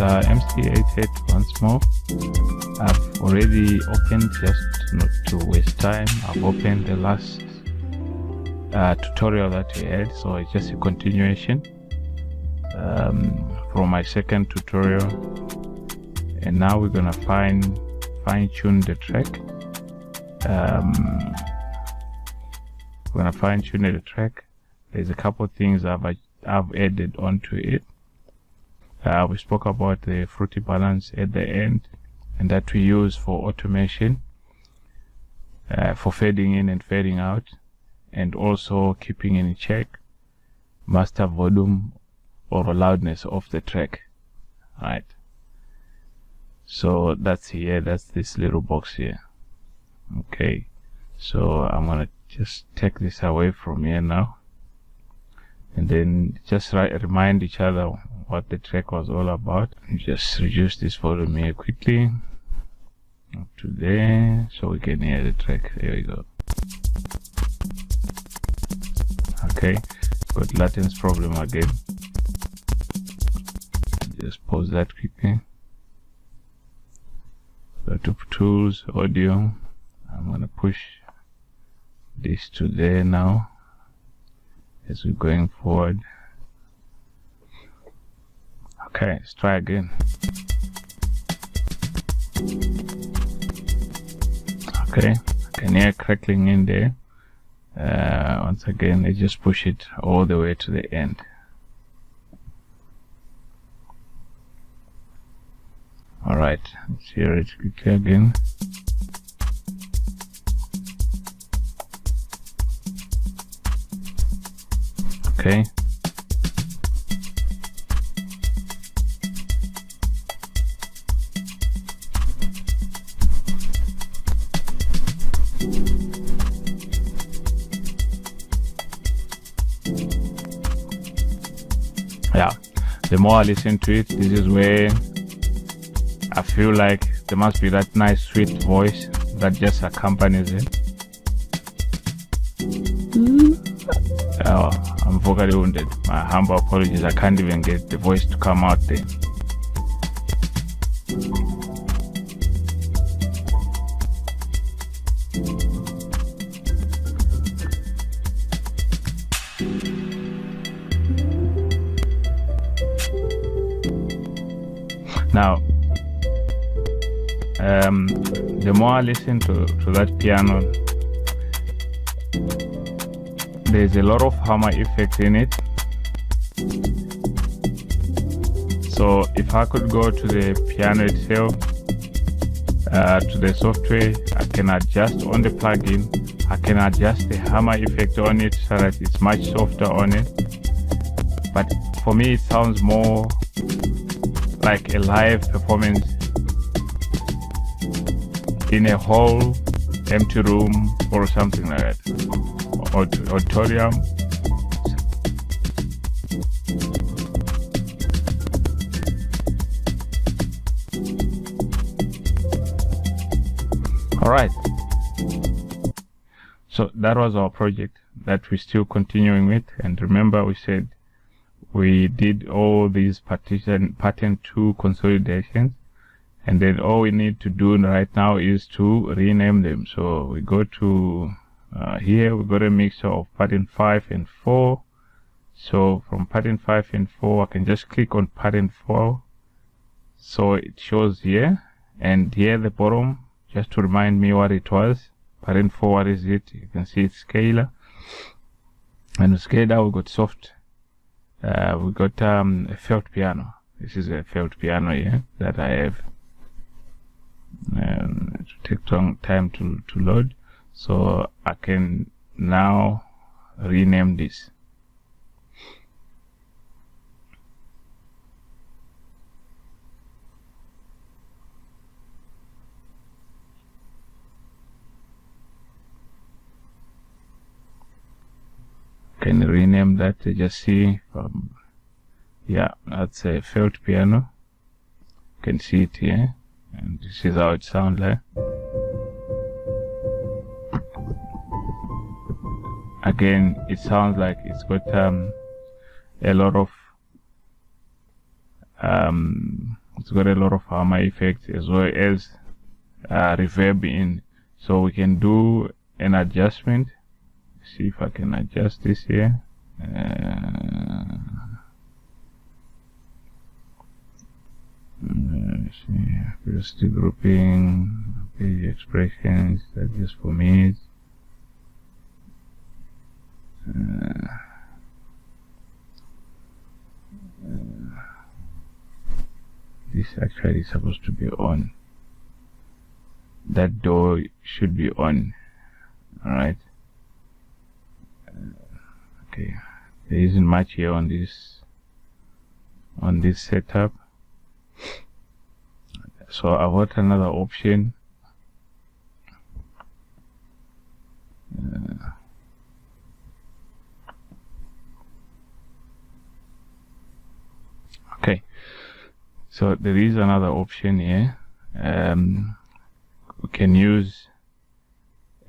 MC88 once more. I've already opened, just not to waste time, I've opened the last tutorial that we had, so it's just a continuation from my second tutorial, and now we're gonna fine-tune the track. We're gonna fine-tune the track. There's a couple of things I've added onto it. We spoke about the fruity balance at the end, and that we use for automation, for fading in and fading out, and also keeping in check master volume or loudness of the track. Right, so that's here, that's this little box here. Okay, so I'm gonna just take this away from here now, and then just remind each other what the track was all about. Just reduce this volume here quickly up to there so we can hear the track. There we go. Okay, got latence problem again. Just pause that quickly. Go to tools, audio. I'm gonna push this to there now as we're going forward. Okay, let's try again. Okay, I can hear crackling in there. Once again, I just push it all the way to the end. Alright, let's hear it quickly again. Okay. Yeah, the more I listen to it, this is where I feel like there must be that nice sweet voice that just accompanies it. Oh, I'm vocally wounded. My humble apologies, I can't even get the voice to come out there. Now, the more I listen to that piano, there's a lot of hammer effect in it. So if I could go to the piano itself, to the software, I can adjust on the plugin. I can adjust the hammer effect on it so that it's much softer on it. But for me, it sounds more like a live performance in a whole empty room or something like that, auditorium. All right, so that was our project that we're still continuing with. And remember, we said we did all these pattern 2 consolidations, and then all we need to do right now is to rename them. So we go to here, we got a mixture of pattern 5 and 4. So from pattern 5 and 4, I can just click on pattern 4, so it shows here, and here at the bottom, just to remind me what it was. Pattern 4, what is it? You can see it's scalar, and with scalar we got soft. We got a felt piano. This is a felt piano here that I have. It will take some time to load, so I can now rename this. Can rename that. Just see, yeah, that's a felt piano. You can see it here, and this is how it sounds like. Again, it sounds like it's got a lot of It's got a lot of hammer effects as well as reverb in. So we can do an adjustment. See if I can adjust this here. Let's see, first grouping, page expressions, that's just for me. This actually is supposed to be on. That door should be on. Alright. Okay. There isn't much here on this setup. So I've got another option. Okay. So there is another option here. We can use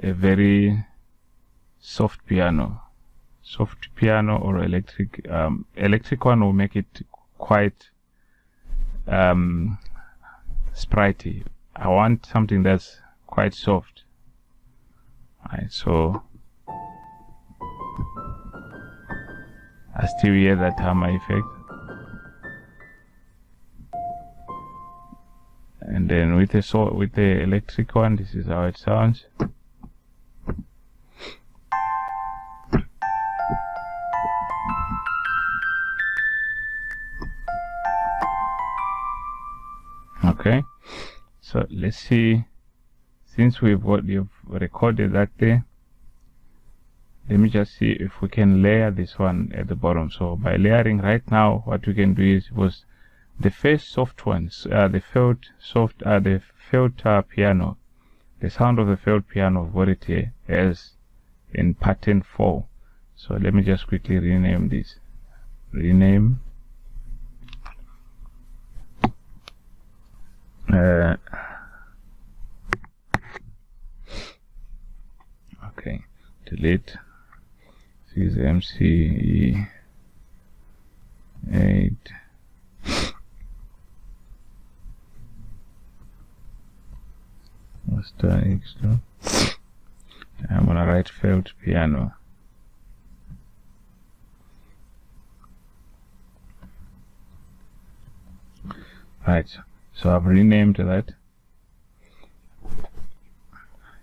a very soft piano or electric. Electric one will make it quite sprightly. I want something that's quite soft. Alright, so I still hear that hammer effect. And then with the electric one, this is how it sounds. Okay, so let's see. Since you've recorded that there, let me just see if we can layer this one at the bottom. So by layering right now, what we can do is the first soft ones, the felt piano, the sound of the felt piano of it here as in pattern 4. So let me just quickly rename this. Rename. Okay, delete. This is MC8. Master extra. I'm gonna write felt piano. Right, so I've renamed that.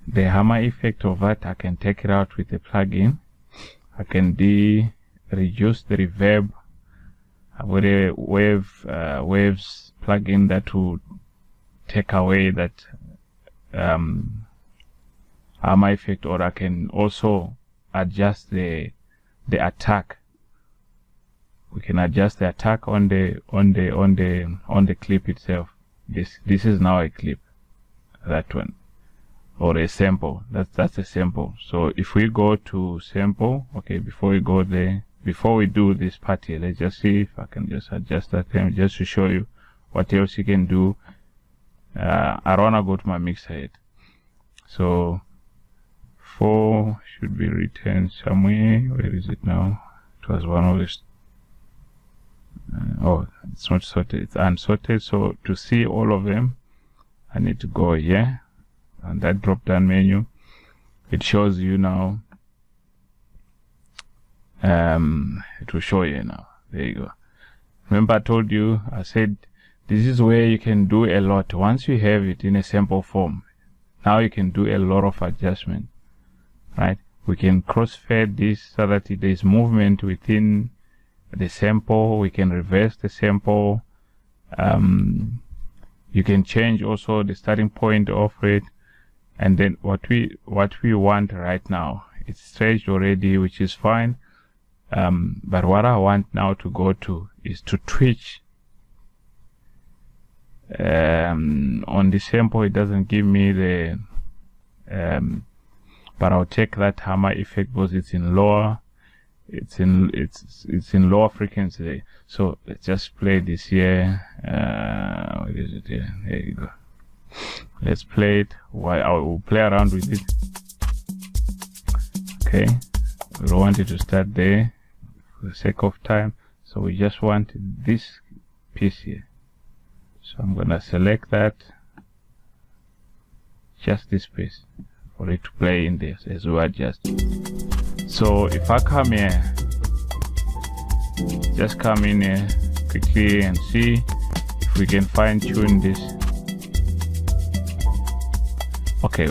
The hammer effect of that, I can take it out with a plugin. I can reduce the reverb. I've got a waves plugin that will take away that hammer effect, or I can also adjust the attack. We can adjust the attack on the clip itself. This is now a clip, that one, or a sample. That's a sample. So if we go to sample, okay, before we go there, before we do this part here, let's just see if I can just adjust that thing just to show you what else you can do. I wanna go to my mixer yet. So 4 should be written somewhere. Where is it now? It was one of the oh, it's not sorted, it's unsorted. So to see all of them, I need to go here, and that drop down menu, it shows you now. It will show you now. There you go. Remember I told you, I said this is where you can do a lot. Once you have it in a sample form, now you can do a lot of adjustment, right? We can crossfade this so that there is movement within the sample. We can reverse the sample. You can change also the starting point of it, and then what we want right now, it's stretched already, which is fine. But what I want now to go to is to twitch. On the sample it doesn't give me the but I'll take that hammer effect because it's in lower, it's in lower frequency. So let's just play this here. What is it here? There you go. Let's play it. While I will play around with it. Okay, we don't want it to start there for the sake of time, so we just want this piece here. So I'm gonna select that, just this piece, for it to play in this as we adjust. So if I come here, just come in here quickly and see if we can fine tune this. Okay.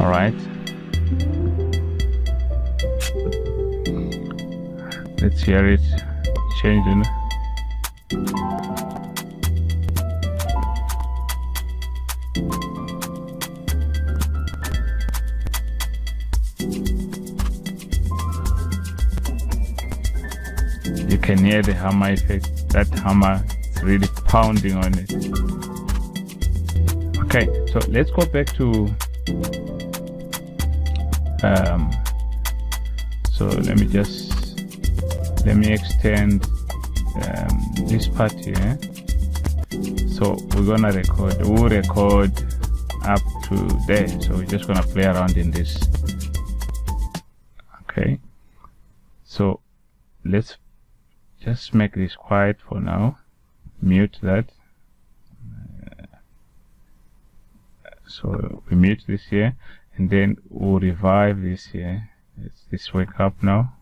All right, let's hear it changing. You can hear the hammer effect. That hammer is really pounding on it. Okay, so let's go back to so let me extend this part here. So we're gonna we'll record up to there, so we're just gonna play around in this. Okay, so let's just make this quiet for now, mute that. So we mute this here, and then we'll revive this here. Let's this wake up now.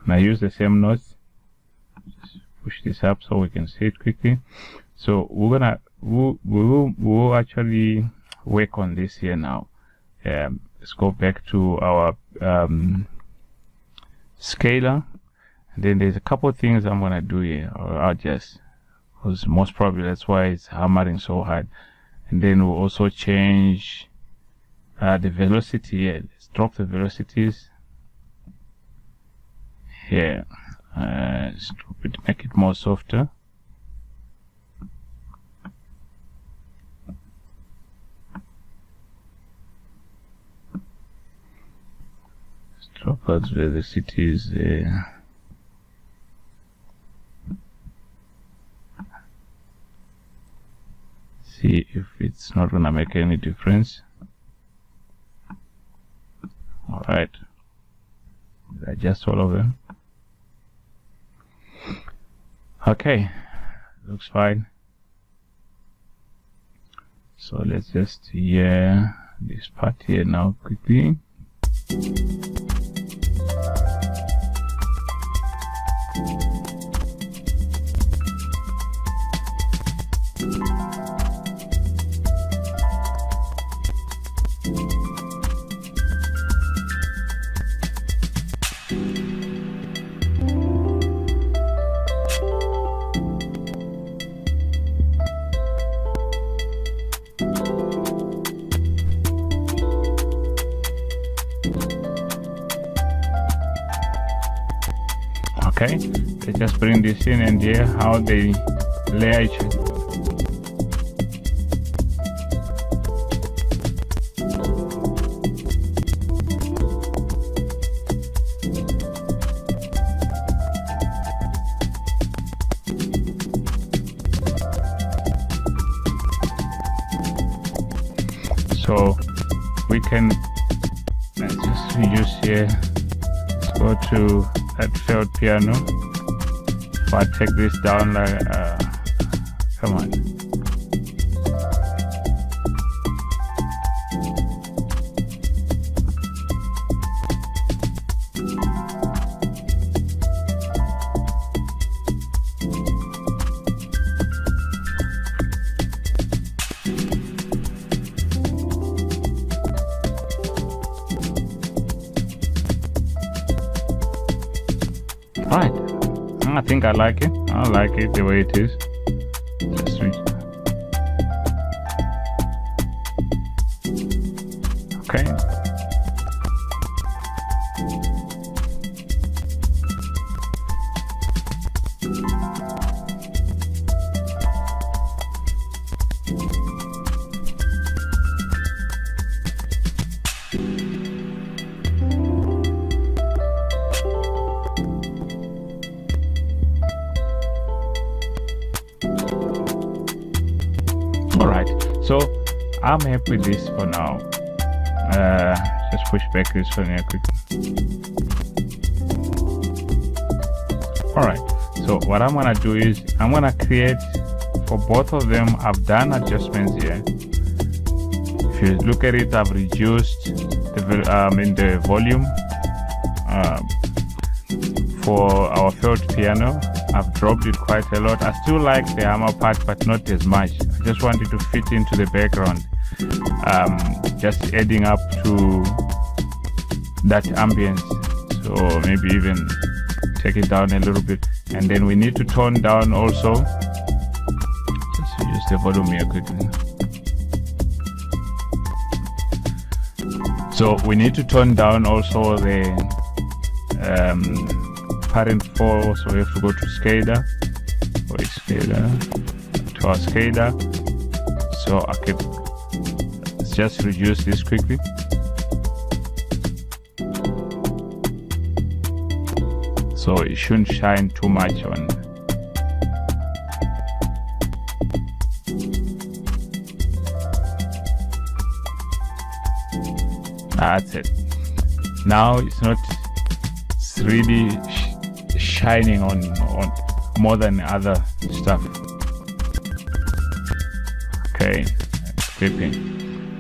Gonna use the same notes. Just push this up so we can see it quickly. So we'll actually work on this here now. Let's go back to our scaler, and then there's a couple of things I'm gonna do here, or I'll just, because most probably that's why it's hammering so hard. And then we'll also change the velocity here. Let's drop the velocities here. Let's drop it, make it more softer. Let's drop those velocities there. See if it's not gonna make any difference. All right, adjust all of them. Okay, looks fine. So let's just hear this part here now quickly. Okay, let's just bring this in and hear how they layer each other. So we can just use here, let's go to that failed piano. If I take this down like come on. Right, I think I like it. I like it the way it is. Just switch. Okay. So I'm happy with this for now. Just push back this one here quickly. Alright, so what I'm gonna do is I'm gonna create for both of them. I've done adjustments here. If you look at it, I've reduced the volume for our felt piano. I've dropped it quite a lot. I still like the hammer part, but not as much. I just want it to fit into the background, just adding up to that ambience. So maybe even take it down a little bit, and then we need to tone down also. Just use the volume here quickly. So we need to tone down also the parent 4, so we have to go to scalar, to our scalar. So I can just reduce this quickly. So it shouldn't shine too much on. That's it. Now it's not really shining on more than other stuff. Okay, clipping.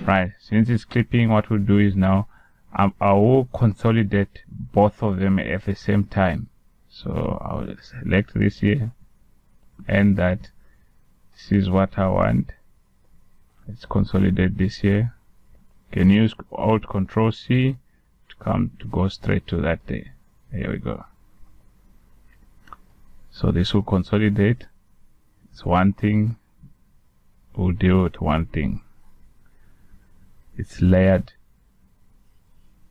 Right, since it's clipping, what we'll do is now I will consolidate both of them at the same time. So I'll select this here and that. This is what I want. Let's consolidate this here. You can use Alt Control C to go straight to that there. There we go. So this will consolidate. It's one thing. We'll deal with one thing. It's layered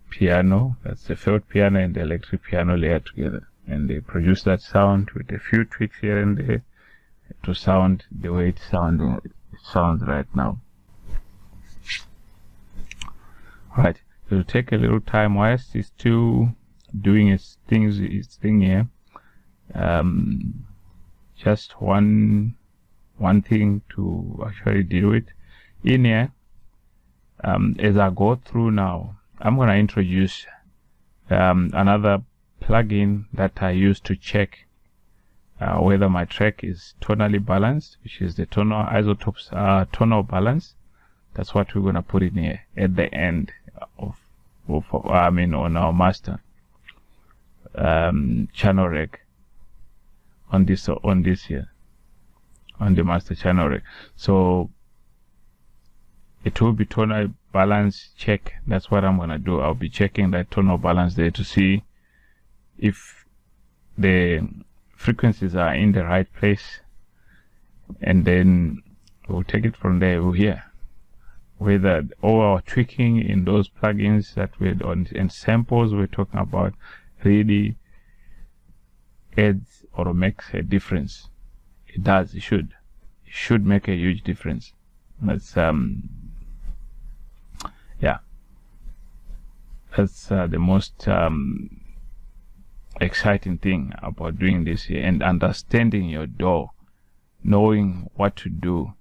piano. That's the felt piano and the electric piano layered together, and they produce that sound with a few tweaks here and there to sound the way it sounds right now. Right, it'll take a little time whilst it's still doing its thing here. Just one thing to actually deal with in here. As I go through now, I'm going to introduce another plugin that I use to check whether my track is tonally balanced, which is the tonal isotopes tonal balance. That's what we're going to put in here at the end on our master channel rec on this here, on the master channel rec. So it will be tonal balance check. That's what I'm gonna do. I'll be checking that tonal balance there to see if the frequencies are in the right place, and then we'll take it from there. We'll hear whether all our tweaking in those plugins that we're on and samples we're talking about really adds or makes a difference. It does. It should make a huge difference. That's yeah, that's the most exciting thing about doing this here, and understanding your DAW, knowing what to do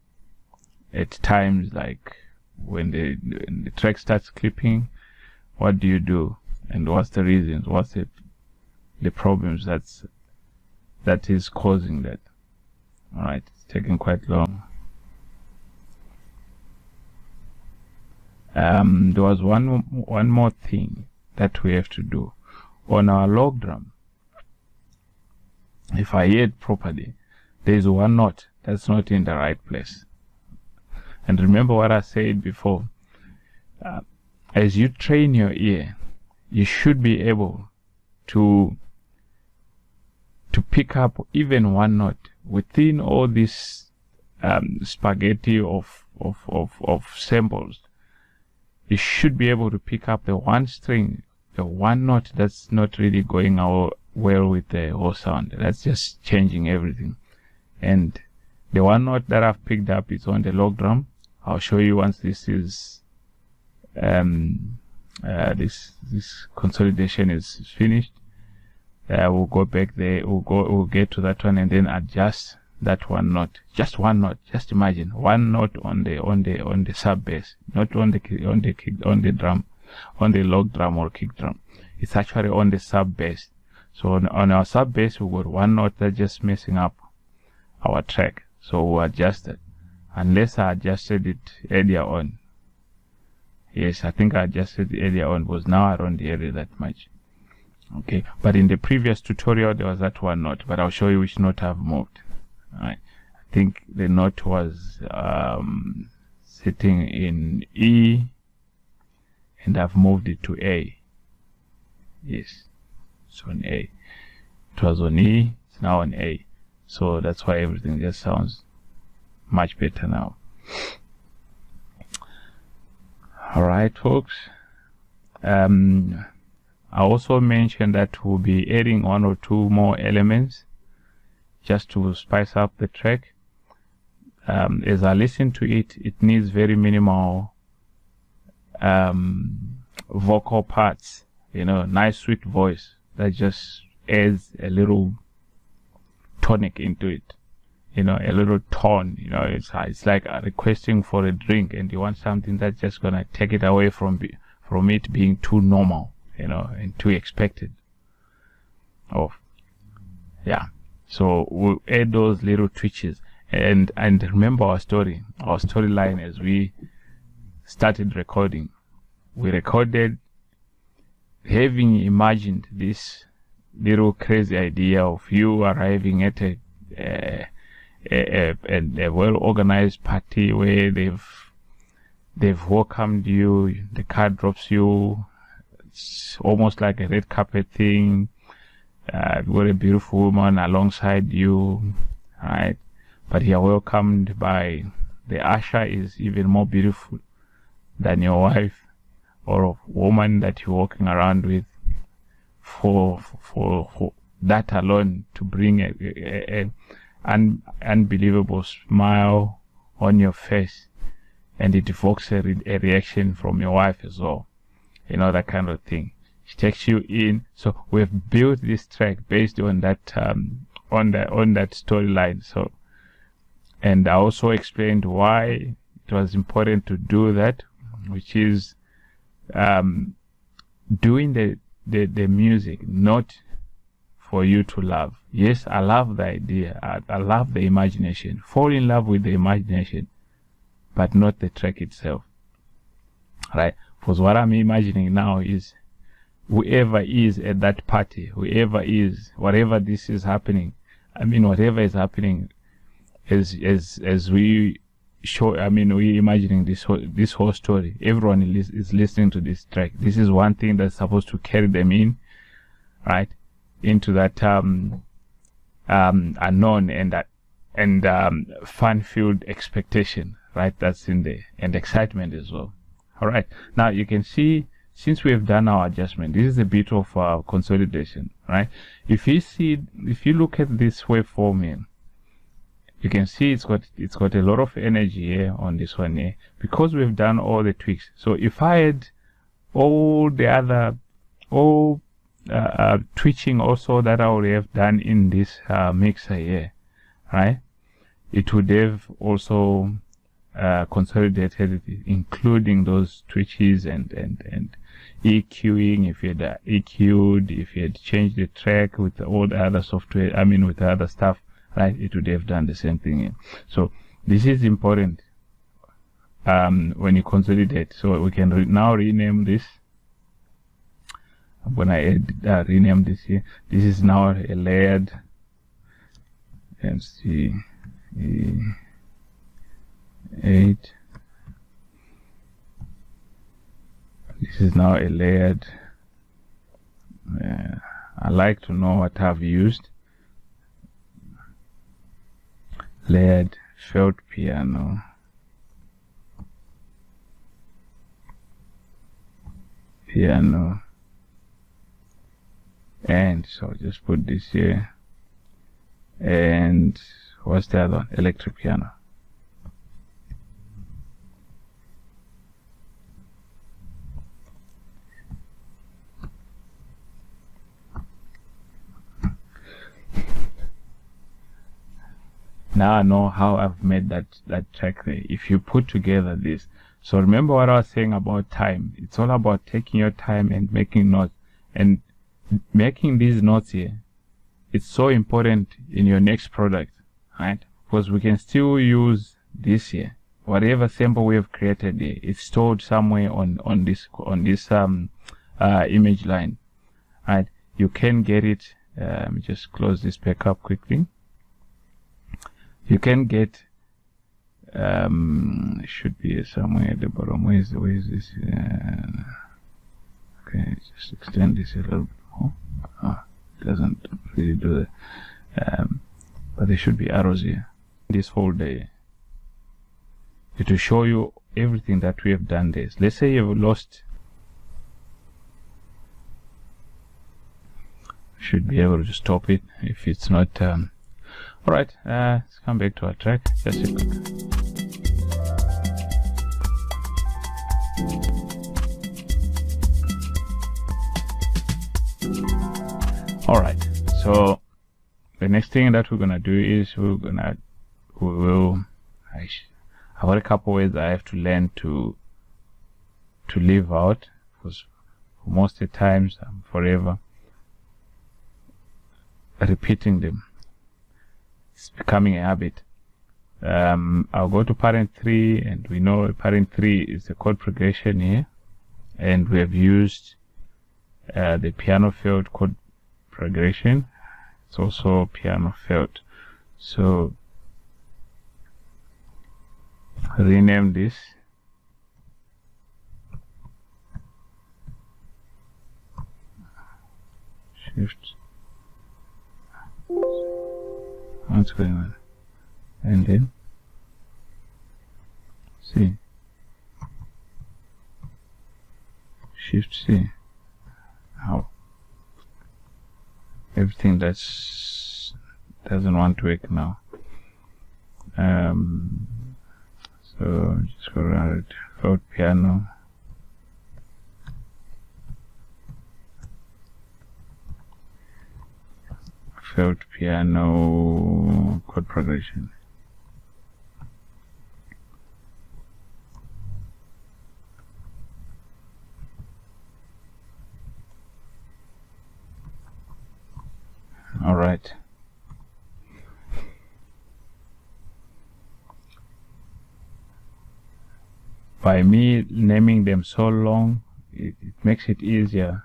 at times, like when the track starts clipping, what do you do, and what's the reasons, what's the problems that is causing that. All right, it's taking quite long. There was one more thing that we have to do on our log drum. If I hear it properly, there is one note that's not in the right place. And remember what I said before, as you train your ear, you should be able to pick up even one note within all this spaghetti of samples. You should be able to pick up the one string, the one note that's not really going well with the whole sound. That's just changing everything. And the one note that I've picked up is on the log drum. I'll show you once this is this consolidation is finished. We'll go back there. We'll get to that one and then adjust that one note, just one note. Just imagine one note on the sub bass, not on the drum, on the log drum or kick drum. It's actually on the sub bass. So on our sub bass, we got one note that's just messing up our track. So we adjusted, unless I adjusted it earlier on. Yes, I think I adjusted it earlier on, because now I don't hear it that much. Okay, but in the previous tutorial there was that one note, but I'll show you which note I've moved. Alright, I think the note was sitting in E, and I've moved it to A. Yes, it's on A. It was on E, it's now on A. So that's why everything just sounds much better now. Alright, folks. I also mentioned that we'll be adding 1 or 2 more elements just to spice up the track. As I listen to it, it needs very minimal vocal parts, you know, nice sweet voice that just adds a little tonic into it, you know, a little tone. You know, it's like requesting for a drink and you want something that's just gonna take it away from it being too normal, you know, and too expected. Oh, yeah. So we'll add those little twitches, and remember our storyline as we started recording. We recorded having imagined this little crazy idea of you arriving at a well-organized party where they've welcomed you, the car drops you, it's almost like a red carpet thing. You've got a beautiful woman alongside you, right? But you're welcomed by the usher is even more beautiful than your wife or a woman that you're walking around with. For that alone to bring an unbelievable smile on your face, and it evokes a reaction from your wife as well, you know, that kind of thing. She takes you in. So we've built this track based on that on that storyline. So, and I also explained why it was important to do that, which is doing the music not for you to love. Yes, I love the idea, I love the imagination, fall in love with the imagination, but not the track itself, right? Because what I'm imagining now is whoever is at that party, whoever is, whatever this is happening, I mean whatever is happening as we show, I mean we're imagining this whole story, everyone is listening to this track. This is one thing that's supposed to carry them in, right, into that unknown and fun-filled expectation, right, that's in there, and excitement as well. All right, now you can see, since we have done our adjustment, this is a bit of consolidation, right? If you look at this waveform here, you can see it's got a lot of energy here on this one here, because we've done all the tweaks. So if I had all the other twitching also that I would have done in this mixer here, right, it would have also consolidated it, including those twitches and EQing, if you had EQ'd, if you had changed the track with all the other software, I mean with the other stuff, right, it would have done the same thing here. So this is important when you consolidate. So we can now rename this. I'm gonna rename this here. This is now a layered MC8. This is now a layered. I like to know what I've used. Layered felt piano. And so just put this here. And what's the other one? Electric piano. now I know how I've made that track there. If you put together this, so remember what I was saying about time. It's all about taking your time and making notes, and making these notes here. It's so important in your next product, right? Because we can still use this here. Whatever sample we have created here, it's stored somewhere on this image line, right? You can get it. Let me just close this back up quickly. You can get it should be somewhere at the bottom. Where is this? Okay, just extend this a little bit more. It doesn't really do that. But there should be arrows here. This folder here, it will show you everything that we have done there. Let's say you've lost. Should be able to stop it if it's not. All right, let's come back to our track. Just a quick. All right, so the next thing that we're gonna do is I've got a couple ways I have to learn to leave out, because for most of the times I'm forever repeating them. It's becoming a habit. I'll go to parent 3, and we know parent 3 is the chord progression here, and we have used the piano field chord progression. It's also piano field. So rename this. Shift. What's going on? And then C. Shift C. How? Everything that's doesn't want to work now. So just go around it. Felt piano. Felt piano chord progression. All right. By me naming them so long, it makes it easier.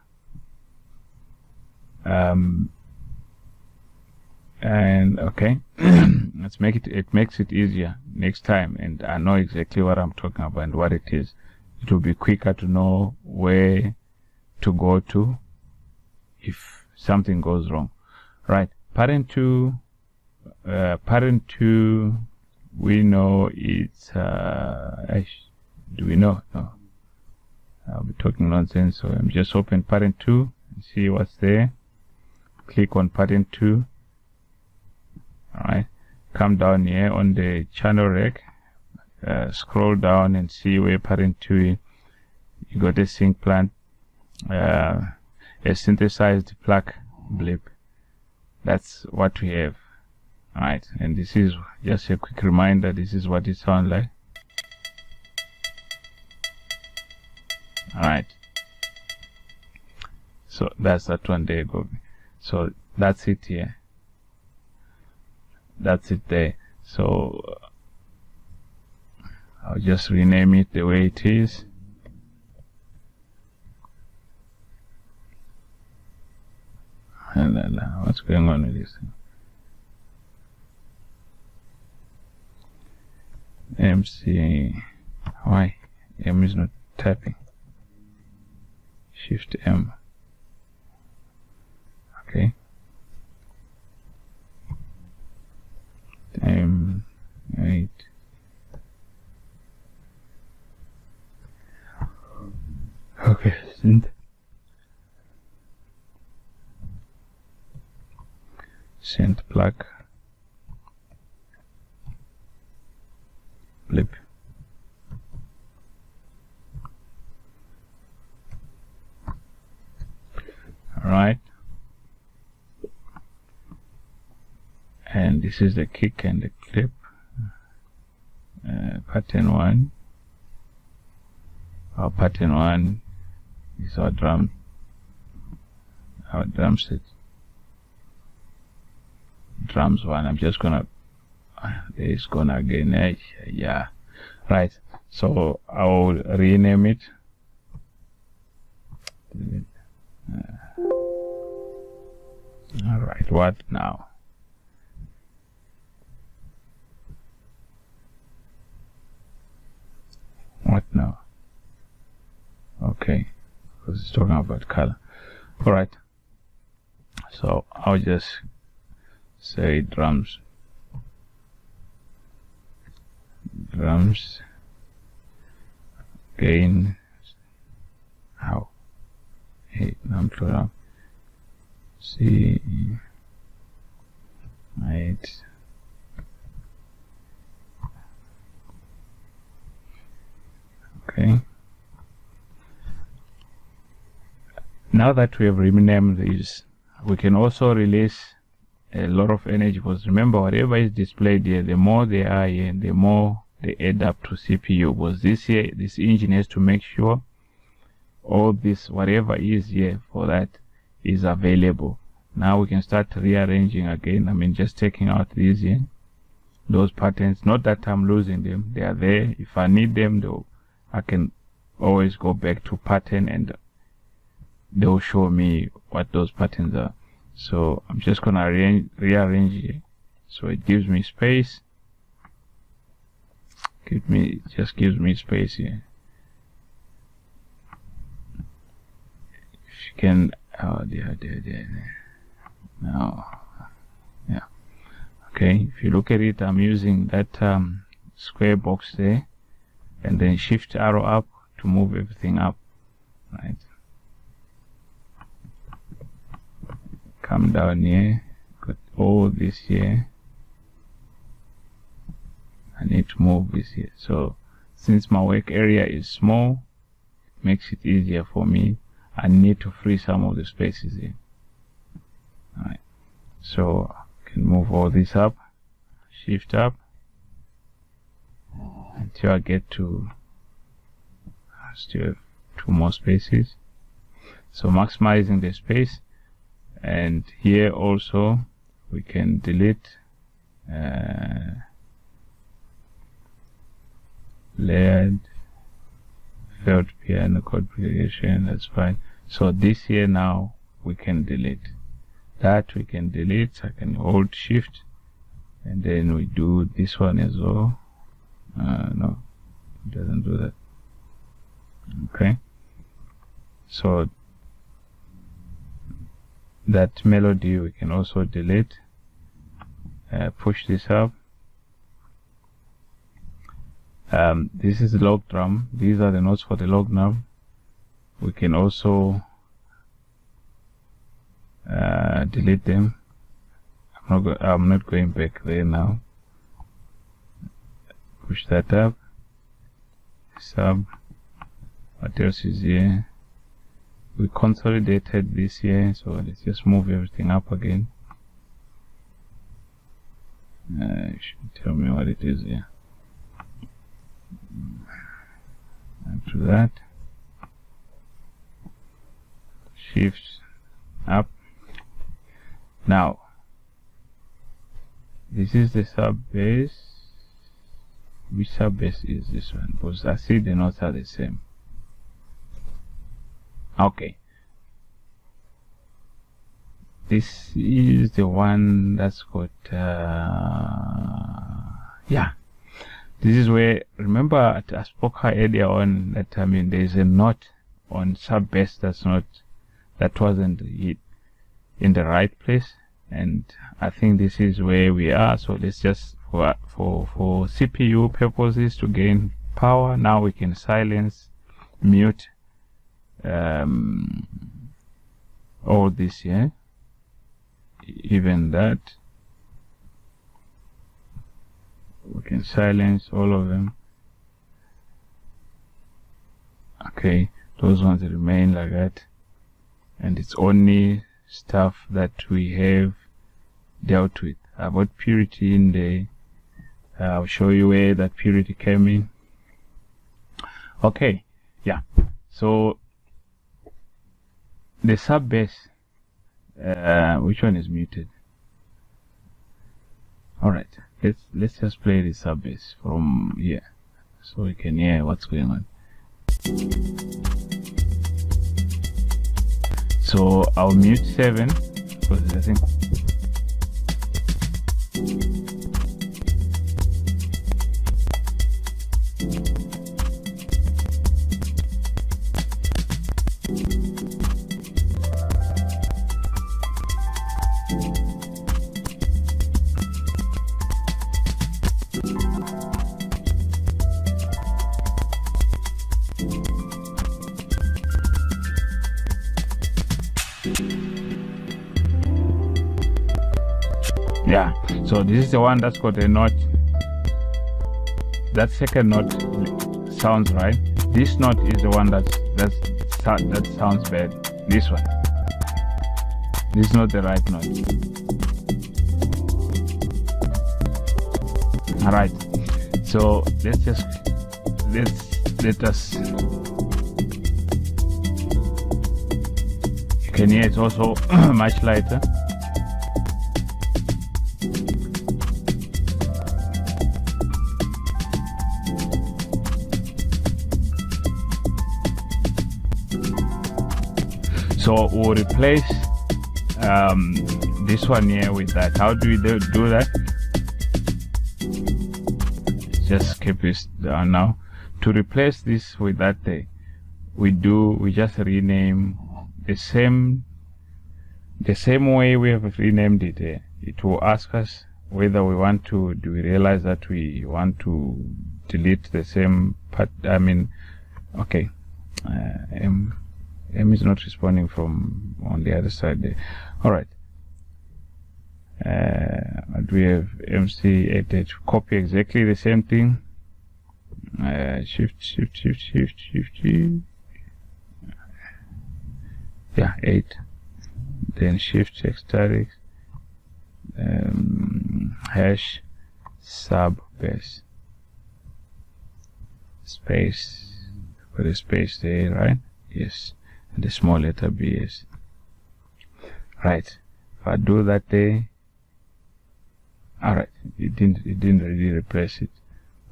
And okay, let's make it. It makes it easier next time, and I know exactly what I'm talking about and what it is. It will be quicker to know where to go to if something goes wrong. Right, parent 2. Parent 2. We know it's. Do we know? No. I'll be talking nonsense. So I'm just open parent 2 and see what's there. Click on parent 2. Alright, come down here on the channel rec, scroll down and see where parent 2 is. You got a sync plant, a synthesized plug blip. That's what we have. Alright, and this is just a quick reminder, this is what it sounds like. Alright, so that's that one there. Go. So that's it here. That's it there. So I'll just rename it the way it is. And what's going on with this thing? MC. Why? M is not typing. Shift M. Okay. Time 8. Okay, synth plug blip. All right, and this is the kick and the clip. Pattern 1. Our pattern 1 is our drum set. Drums 1. I'm just gonna there is gonna again. Yeah, right. So I'll rename it. All right. What now? What now? Okay, because it's talking about color. All right. So I'll just say drums gain. How? Hey, num to C 8. Okay. Now that we have renamed these, we can also release a lot of energy, because remember, whatever is displayed here, the more they are here, the more they add up to CPU. Because this engine has to make sure all this, whatever is here for that, is available. Now we can start rearranging again. I mean, just taking out these here, those patterns. Not that I'm losing them, they are there. If I need them, though, I can always go back to pattern and they'll show me what those patterns are. So I'm just gonna rearrange here, so it gives me space. Just gives me space here. If you can, oh dear. Now, yeah. Okay, if you look at it, I'm using that square box there, and then shift arrow up to move everything up, right? Come down here, got all this here. I need to move this here. So since my work area is small, it makes it easier for me. I need to free some of the spaces here. Alright, so I can move all this up, shift up until I get to still have 2 more spaces. So maximizing the space. And here also we can delete layered felt piano chord progression. That's fine. So this here now we can delete. That we can delete. I can hold shift and then we do this one as well. No, it doesn't do that. Okay, so that melody we can also delete. Push this up. This is the log drum. These are the notes for the log drum. We can also delete them. I'm not going back there now. Push that up. Sub. What else is here? We consolidated this here, so let's just move everything up again. You should tell me what it is here. After that, shift up. Now this is the sub bass. Which sub bass is this one? Because I see the notes are the same. Okay, this is the one that's got yeah, this is where, remember I spoke earlier on that there's a note on sub bass that wasn't hit in the right place, and I think this is where we are. So let's just for CPU purposes, to gain power, now we can silence, mute all this here, even that we can silence all of them. Okay, those ones remain like that, and it's only stuff that we have dealt with. about purity in the I'll show you where that purity came in. Okay, yeah, so the sub bass, which one is muted? All right, let's just play the sub bass from here so we can hear what's going on. So I'll mute 7 because I think yeah, so this is the one that's got a note. That second note sounds right. This note is the one that sounds bad. This one. This is not the right note. All right. So let us. You can hear it's also much lighter. So we'll replace this one here with that. How do we do that? Just keep this down now. To replace this with that, we just rename the same way we have renamed it. It will ask us whether we want to. Do we realize that we want to delete the same part? I mean, okay. M is not responding from on the other side there. All right. We have MC88. Copy exactly the same thing. Shift. Yeah, 8. Then shift ** hash sub bass space. Put a space there, right? Yes. And the small letter BS. Right. If I do that there, alright, it didn't really replace it,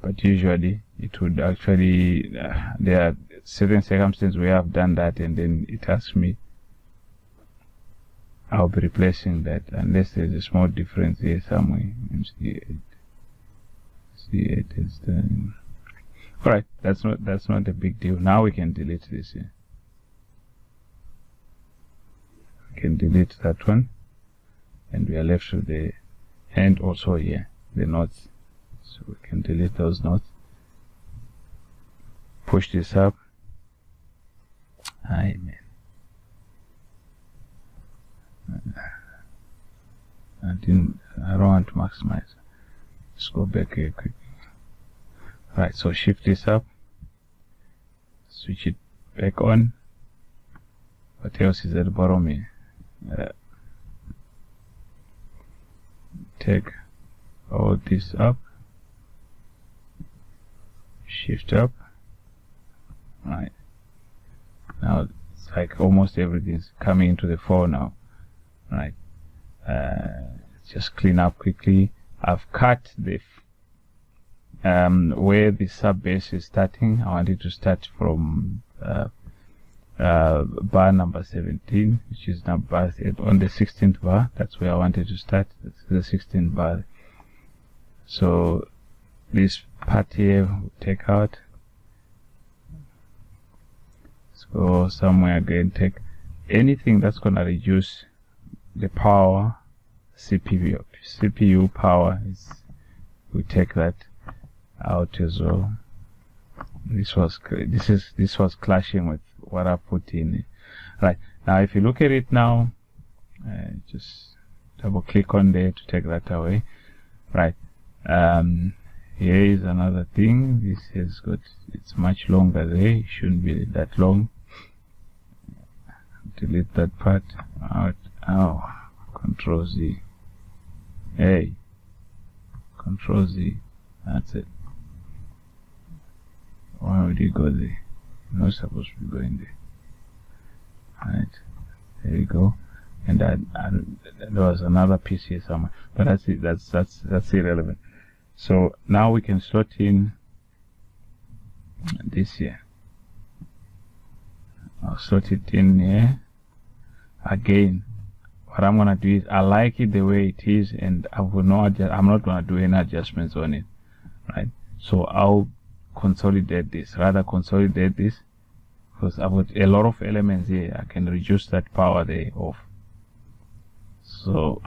but usually it would actually there are certain circumstances where I've done that and then it asks me. I'll be replacing that unless there's a small difference here somewhere. MC8 is done. Alright, that's not a big deal. Now we can delete this here. Can delete that one, and we are left with the and also here the notes, so we can delete those notes. Push this up. I don't want to maximize. Let's go back here quick. Right, so shift this up, switch it back on. What else is at the bottom here? Take all this up, shift up. Right, now it's like almost everything's coming into the fore now. Right, just clean up quickly. I've cut the where the sub bass is starting. I wanted to start from bar number 17, which is now bar on the 16th bar. That's where I wanted to start. That's the 16th bar. So this part here we'll take out. Let's go somewhere again. Take anything that's gonna reduce the power. CPU power is. We take that out as well. This was clashing with what I put in. Right, now if you look at it now, just double click on there to take that away. Right, here is another thing. This has got, it's much longer there. It shouldn't be that long. Delete that part out. Oh, Control Z. A, Control Z. That's it. Why would you go there? You're not supposed to be going there. Right, there you go. And there was another piece here somewhere, but that's it. That's irrelevant. So now we can slot in this here. I'll slot it in here. Again, what I'm gonna do is I like it the way it is, and I will not I'm not gonna do any adjustments on it. Right. So I'll consolidate this. Rather consolidate this, because I've got a lot of elements here. I can reduce that power there off. So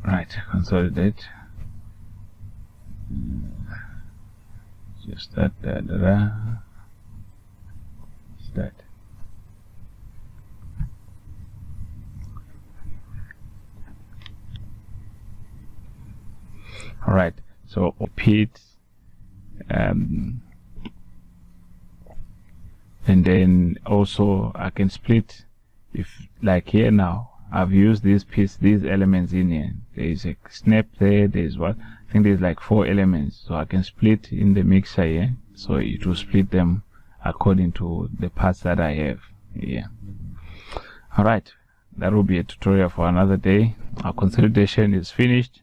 right, consolidate. Just that, just that. All right. So repeat, and then also I can split. If like here now, I've used these elements in here. There is a snap there. There's what I think there's like 4 elements. So I can split in the mixer here. So it will split them according to the parts that I have here. All right, that will be a tutorial for another day. Our consolidation is finished.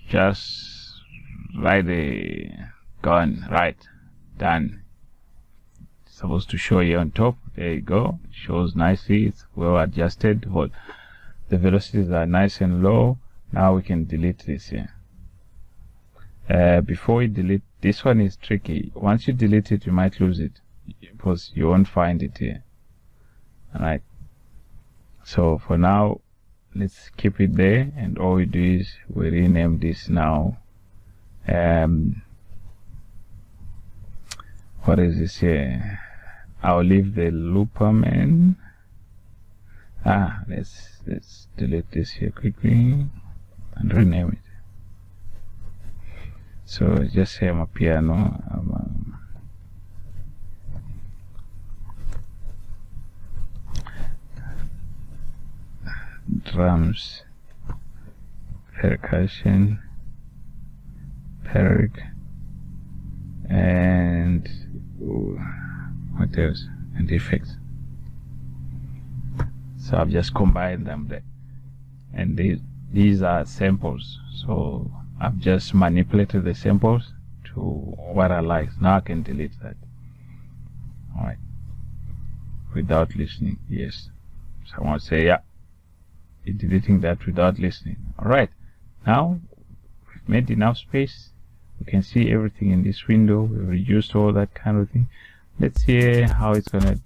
Just right there, gone, right, done. It's supposed to show here on top. There you go. It shows nicely. It's well adjusted. The velocities are nice and low. Now we can delete this here. Before we delete, this one is tricky. Once you delete it, you might lose it because you won't find it here. All right. So for now, let's keep it there, and all we do is we rename this now. What is this here? I'll leave the looperman. Let's delete this here quickly and rename it. So just say I'm a piano. Drums, percussion, perk, and what else? And effects. So I've just combined them there, and these are samples. So I've just manipulated the samples to what I like. Now I can delete that. All right, without listening. Yes. Someone say, yeah, you're deleting that without listening. All right. Now we've made enough space. We can see everything in this window. We've reduced all that kind of thing. Let's see how it's gonna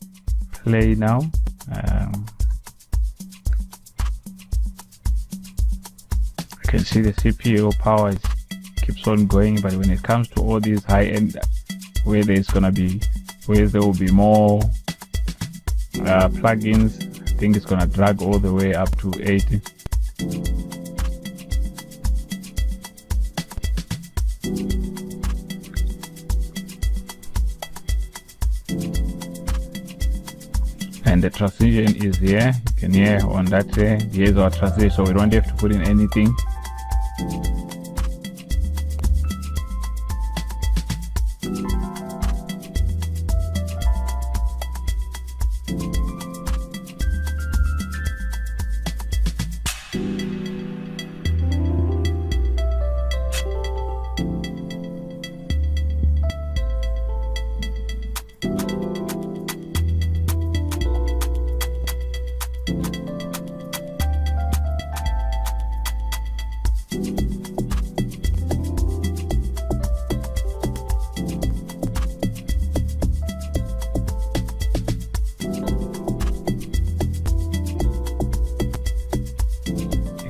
play now. You can see the CPU power keeps on going, but when it comes to all these high-end, where there will be more plugins, I think it's gonna drag all the way up to 80. And the transition is here. You can hear on that there. Here's our transition, so we don't have to put in anything.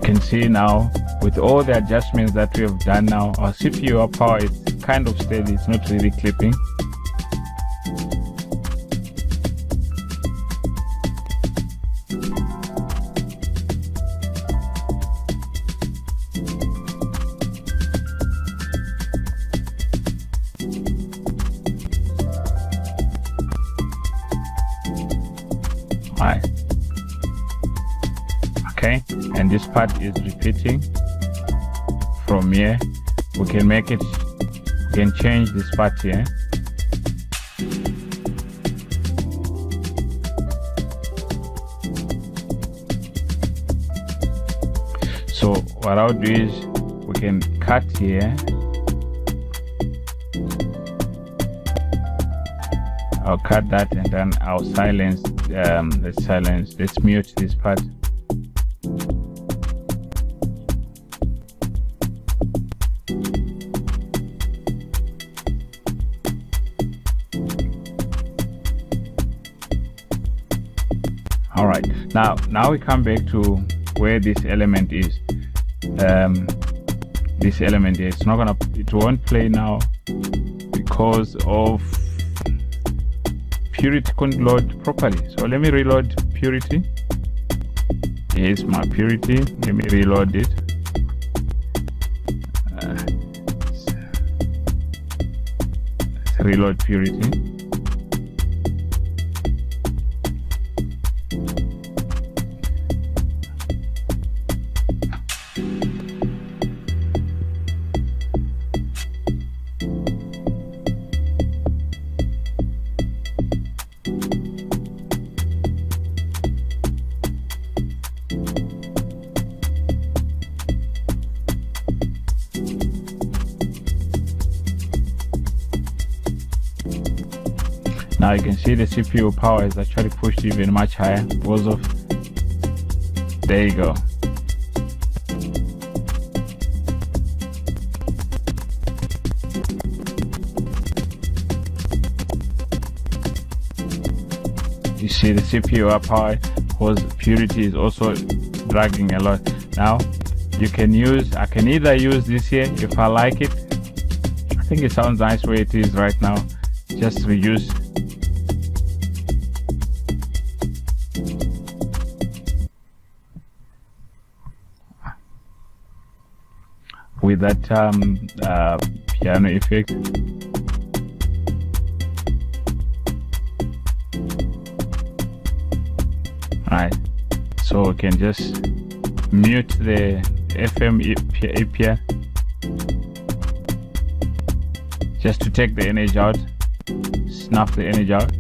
Can see now with all the adjustments that we have done now, our CPU power is kind of steady. It's not really clipping. All right. Okay, and this part is repeating from here. We can make it, we can change this part here. So what I'll do is we can cut here. I'll cut that and then I'll silence, let's mute this part. All right, now we come back to where this element is. This element here, it won't play now because of Purity couldn't load properly. So let me reload Purity. Here's my Purity. Let me reload it. Let's reload Purity. Now you can see the CPU power is actually pushed even much higher because of, there you go. You see the CPU up high because Purity is also dragging a lot. Now you can use, I can either use this here if I like it. I think it sounds nice where it is right now. Just reduce. With that piano effect. Right, so we can just mute the FM API just to take the energy out, snuff the energy out.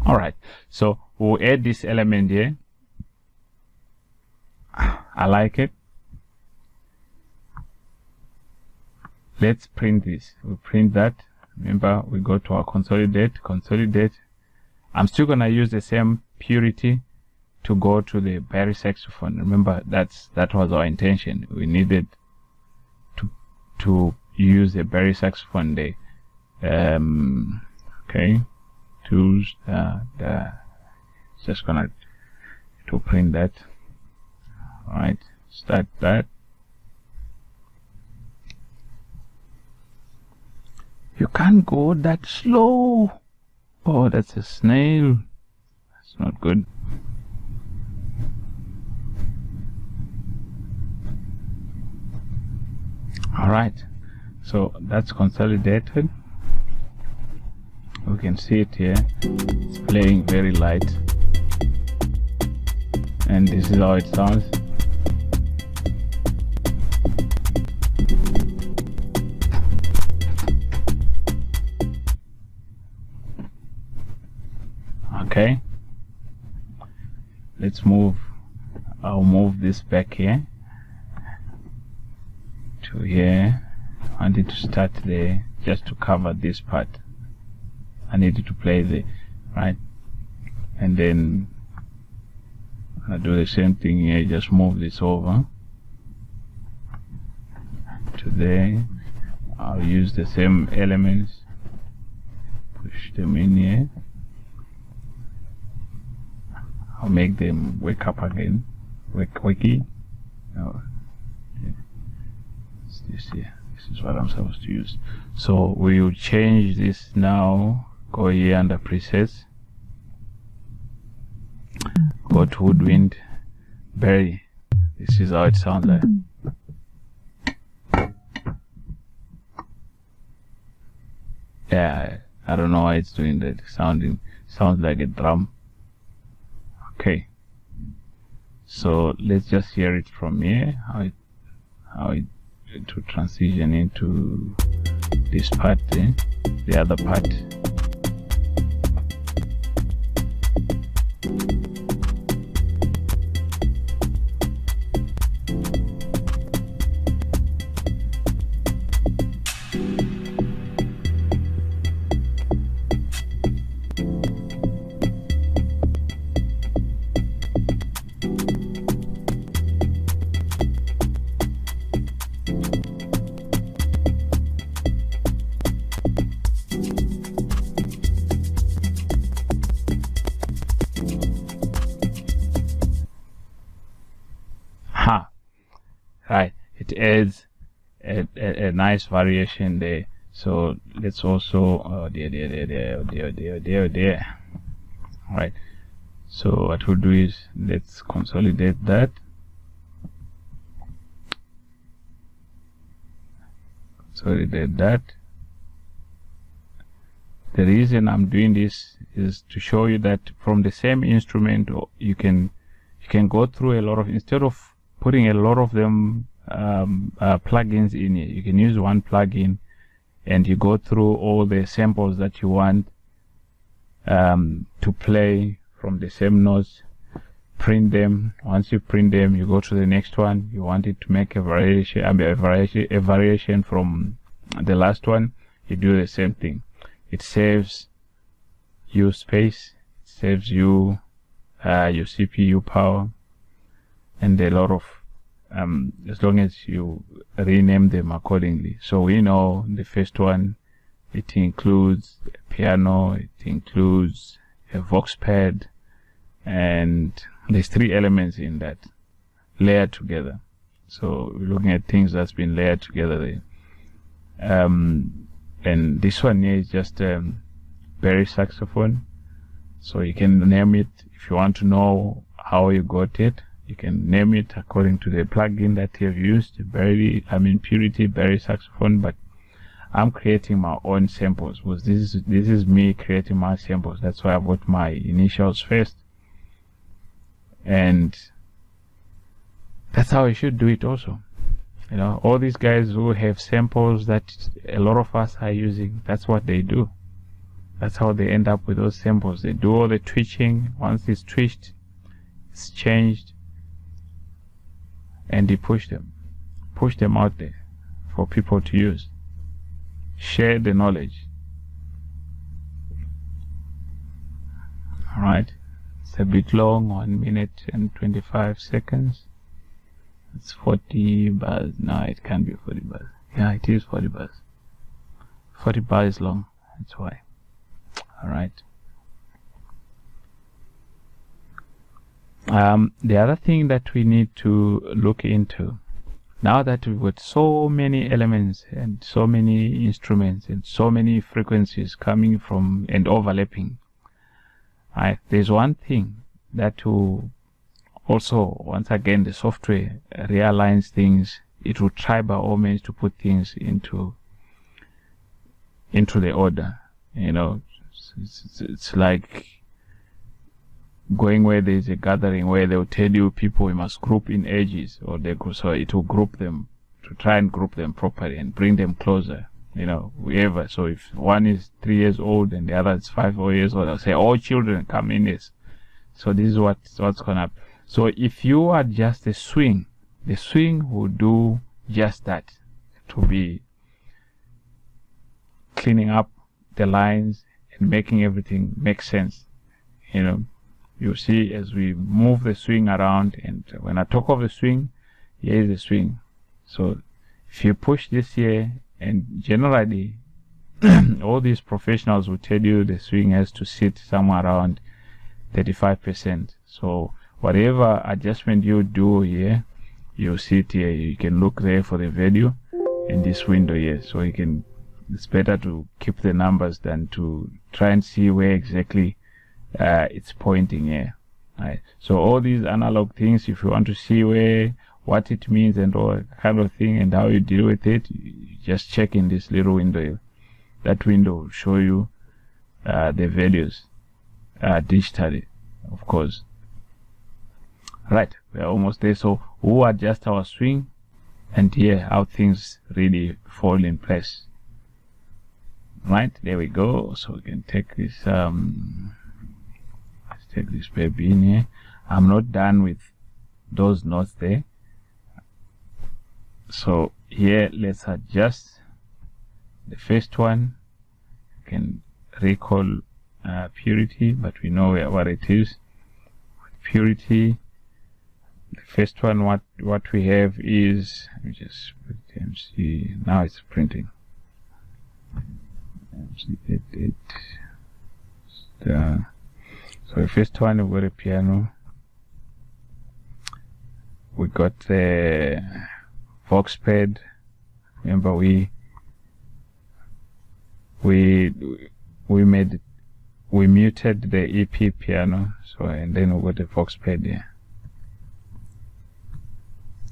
All right, so we'll add this element here. I like it. Let's print this. We'll print that. Remember, we go to our consolidate. I'm still gonna use the same Purity to go to the Barry saxophone. Remember, that was our intention. We needed to use the Barry saxophone there. Okay. Tools, just gonna to print that. All right, start that. You can't go that slow. Oh, that's a snail. That's not good. All right, so that's consolidated. We can see it here. It's playing very light, and this is how it sounds. Okay, let's move. I'll move this back here to here. I need to start there just to cover this part. I needed to play the right, and then I do the same thing here. Just move this over to there. I'll use the same elements, push them in here. I'll make them wake up again, wakey. No, it's this here. This is what I'm supposed to use. So we will change this now. Go here under presets, go to woodwind, Barry. This is how it sounds like. Yeah, I don't know why it's doing that. Sounds like a drum. Okay, so let's just hear it from here, how it to transition into this part, the other part. Right, it adds a nice variation there. So let's also there. Right, so what we'll do is let's consolidate that. The reason I'm doing this is to show you that from the same instrument you can go through a lot of, instead of putting a lot of them plugins in it, you can use one plugin and you go through all the samples that you want to play from the same notes, print them. Once you print them, you go to the next one. You want it to make a variation from the last one, you do the same thing. It saves you space, it saves you your CPU power, and a lot of as long as you rename them accordingly. So we know the first one, it includes a piano, it includes a Vox pad, and there's 3 elements in that layered together. So we're looking at things that's been layered together there. And this one here is just bass saxophone. So you can name it if you want to know how you got it. You can name it according to the plugin that you've used. Purity bass saxophone, but I'm creating my own samples. Because this is me creating my samples. That's why I put my initials first, and that's how you should do it also. You know, all these guys who have samples that a lot of us are using, that's what they do. That's how they end up with those samples. They do all the twitching. Once it's twitched, it's changed, and they push them out there for people to use. Share the knowledge. Alright, it's a bit long, 1 minute and 25 seconds. It's 40 bars. No, it can't be 40 bars. Yeah, it is 40 bars. 40 bars is long, that's why. Alright. The other thing that we need to look into, now that we've got so many elements and so many instruments and so many frequencies coming from and overlapping, there's one thing that will also, once again, the software realigns things. It will try by all means to put things into the order. You know, it's like going where there's a gathering where they'll tell you people we must group in ages, or so it will group them, to try and group them properly and bring them closer. You know, whoever. So if one is 3 years old and the other is 5 years old, I'll say all children come in this. So this is what's gonna happen. So if you adjust the swing will do just that, to be cleaning up the lines and making everything make sense. You know, you see as we move the swing around, and when I talk of the swing, here is the swing. So if you push this here, and generally all these professionals will tell you the swing has to sit somewhere around 35%. So whatever adjustment you do here, you'll see it here. You can look there for the value in this window here. So you can, it's better to keep the numbers than to try and see where exactly it's pointing here. Right. So all these analog things, if you want to see what it means and all kind of thing and how you deal with it, you just check in this little window here. that window will show you the values digitally, of course. Right, we're almost there. So we'll adjust our swing and hear how things really fall in place. Right, there we go. So we can take this let's take this baby in here. I'm not done with those notes there. So here, let's adjust the first one. You can recall purity, but we know what it is. Purity, the first one, what we have is, let me just put MC. Now it's printing. MC88. So the first one, we got a piano. We got the Vox pad. Remember we muted the EP piano, so, and then we got the Vox pad here.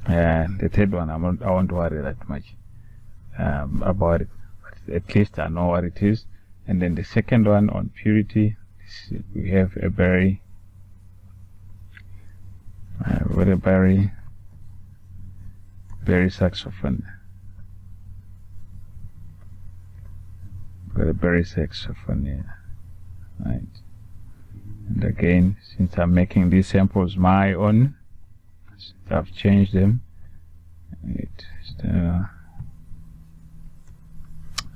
And the third one, I won't worry that much about it, but at least I know what it is. And then the second one on purity, we have a berry. With a berry saxophone. Got a berry saxophone here, right? And again, since I'm making these samples my own, I've changed them.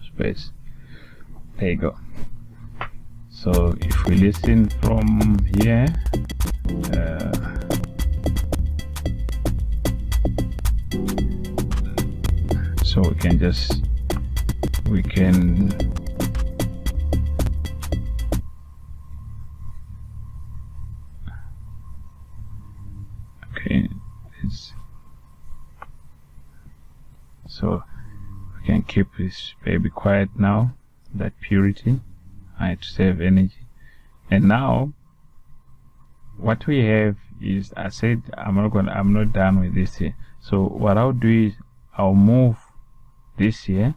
Space. There you go. So if we listen from here, so we can okay, so we can keep this baby quiet now, that purity, right, to save energy. And now what we have is, I said I'm not done with this here. So what I'll do is I'll move this here,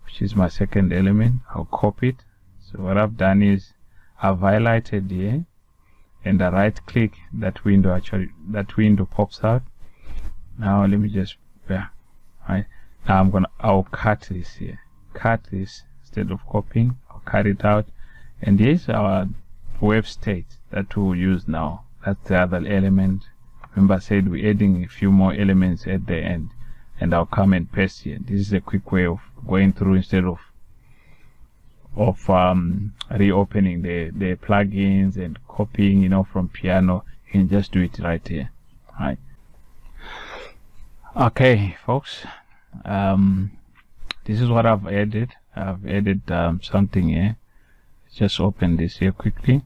which is my second element. I'll copy it. So what I've done is I've highlighted here, and I right click that window. Actually, that window pops out. Now let me just, yeah, right. Now I'll cut this here. Cut this instead of copying. I'll cut it out, and here's our wave state that we'll use now. That's the other element. Remember I said we're adding a few more elements at the end, and I'll come and paste here. This is a quick way of going through instead of reopening the plugins and copying, from piano. You can just do it right here. Right. Okay, folks. This is what I've added. I've added something here. Just open this here quickly.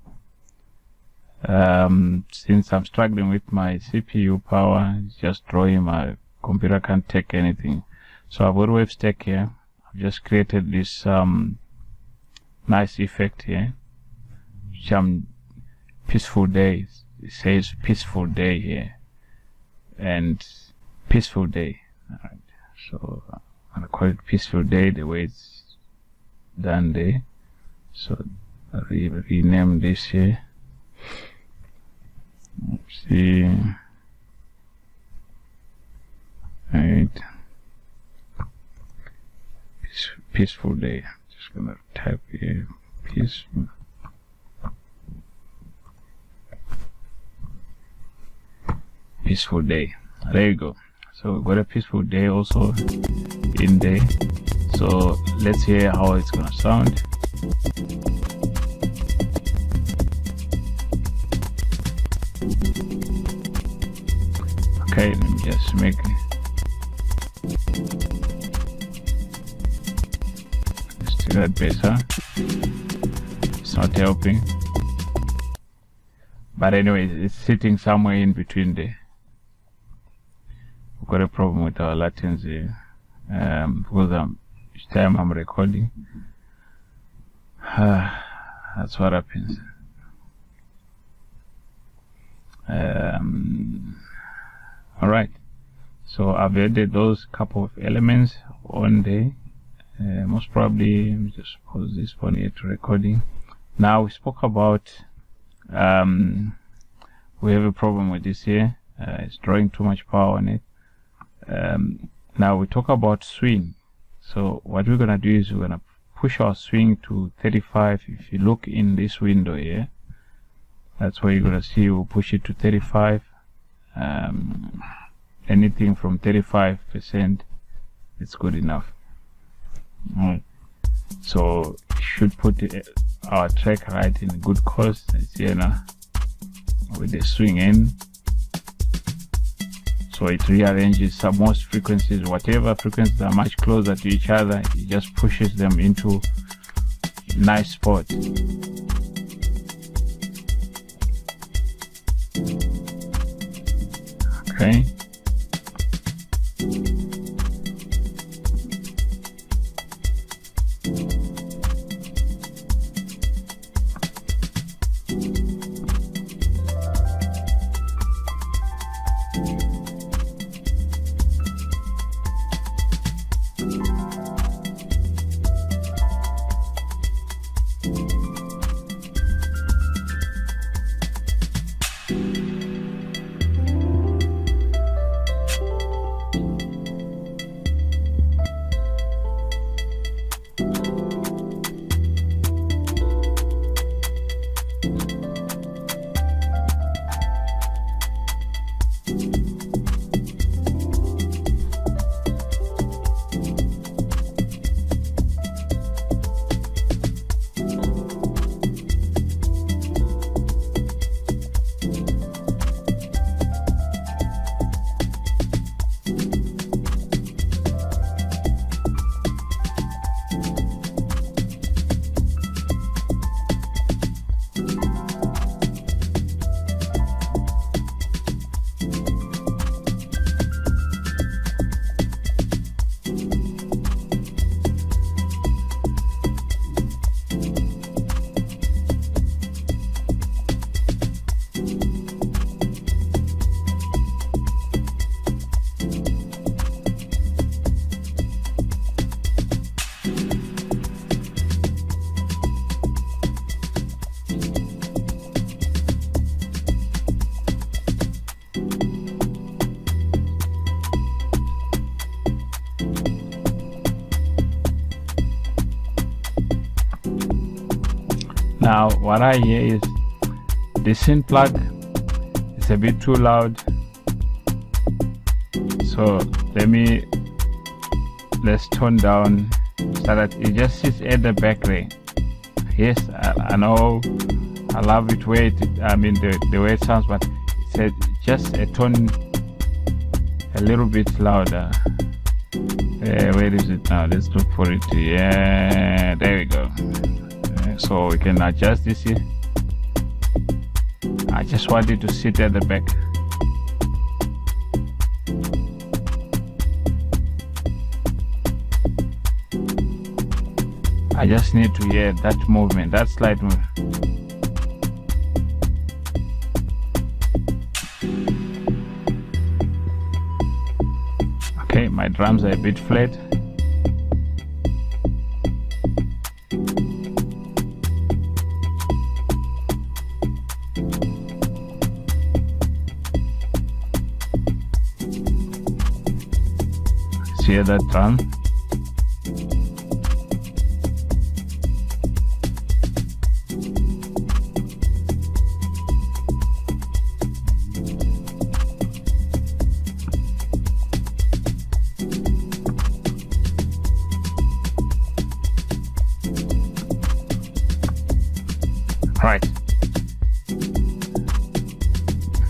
Since I'm struggling with my CPU power, just drawing, my computer can't take anything. So I've got wave stack here. I've just created this nice effect here. Some peaceful days. It says peaceful day here, and peaceful day. Alright. So I'm gonna call it peaceful day the way it's done there. So I'll rename this here. Let's see. Right. Peaceful day. Just gonna type here peaceful day. There you go. So we've got a peaceful day also in there. So let's hear how it's gonna sound. Okay, let me just make let's do that better. It's not helping, but anyway, it's sitting somewhere in between there. We've got a problem with our latency because each time I'm recording, that's what happens. Alright, so I've added those couple of elements on there, most probably, let me just pause this for net recording. Now we spoke about we have a problem with this here. It's drawing too much power on it. Now we talk about swing. So what we're gonna do is we're gonna push our swing to 35. If you look in this window here, that's where you're gonna see we'll push it to 35. Anything from 35%, it's good enough. Alright, so should put our track right in good course. It's here now with the swing in, so it rearranges some most frequencies. Whatever frequencies are much closer to each other, it just pushes them into nice spot. Okay. Now what I hear is the synth plug is a bit too loud, so let's tone down so that it just sits at the back there. Yes, I know I love it where the way it sounds, but it's just a tone a little bit louder. Where is it now? Let's look for it. Yeah, there we go. So we can adjust this here. I just want it to sit at the back. I just need to hear that movement, that slight movement. Okay, my drums are a bit flat. Hear that drum? Right.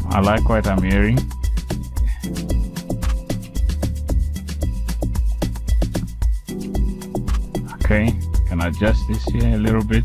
I like what I'm hearing. Okay, can adjust this here a little bit.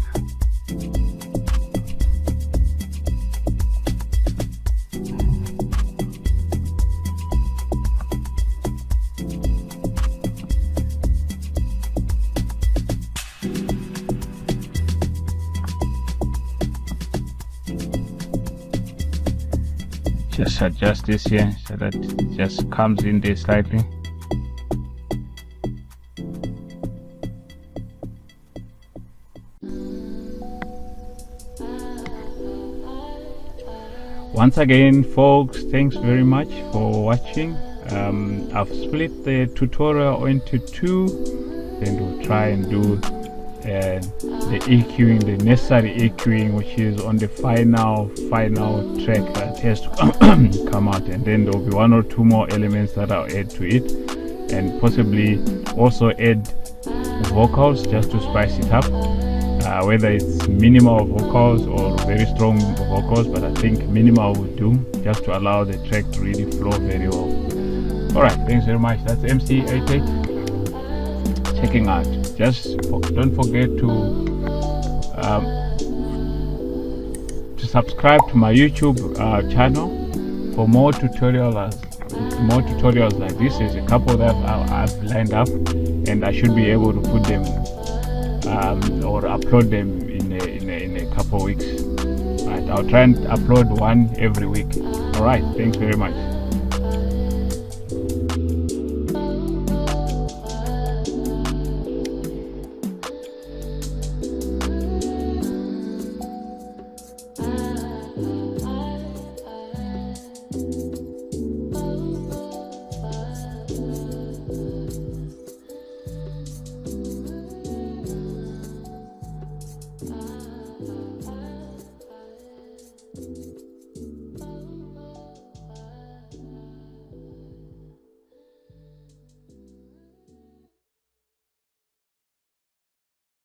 Just adjust this here so that it just comes in there slightly. Once again, folks, thanks very much for watching. I've split the tutorial into two, and we'll try and do the EQing, the necessary EQing, which is on the final track that has to come out, and then there will be one or two more elements that I'll add to it, and possibly also add vocals just to spice it up, whether it's minimal vocals or very strong vocals, but I think minimal would do, just to allow the track to really flow very well. Alright, thanks very much. That's MC88 checking out. Just don't forget to subscribe to my YouTube channel for more tutorials like this. There's a couple that I've lined up, and I should be able to put them or upload them in a couple weeks. Right, I'll try and upload one every week. Alright, thanks very much.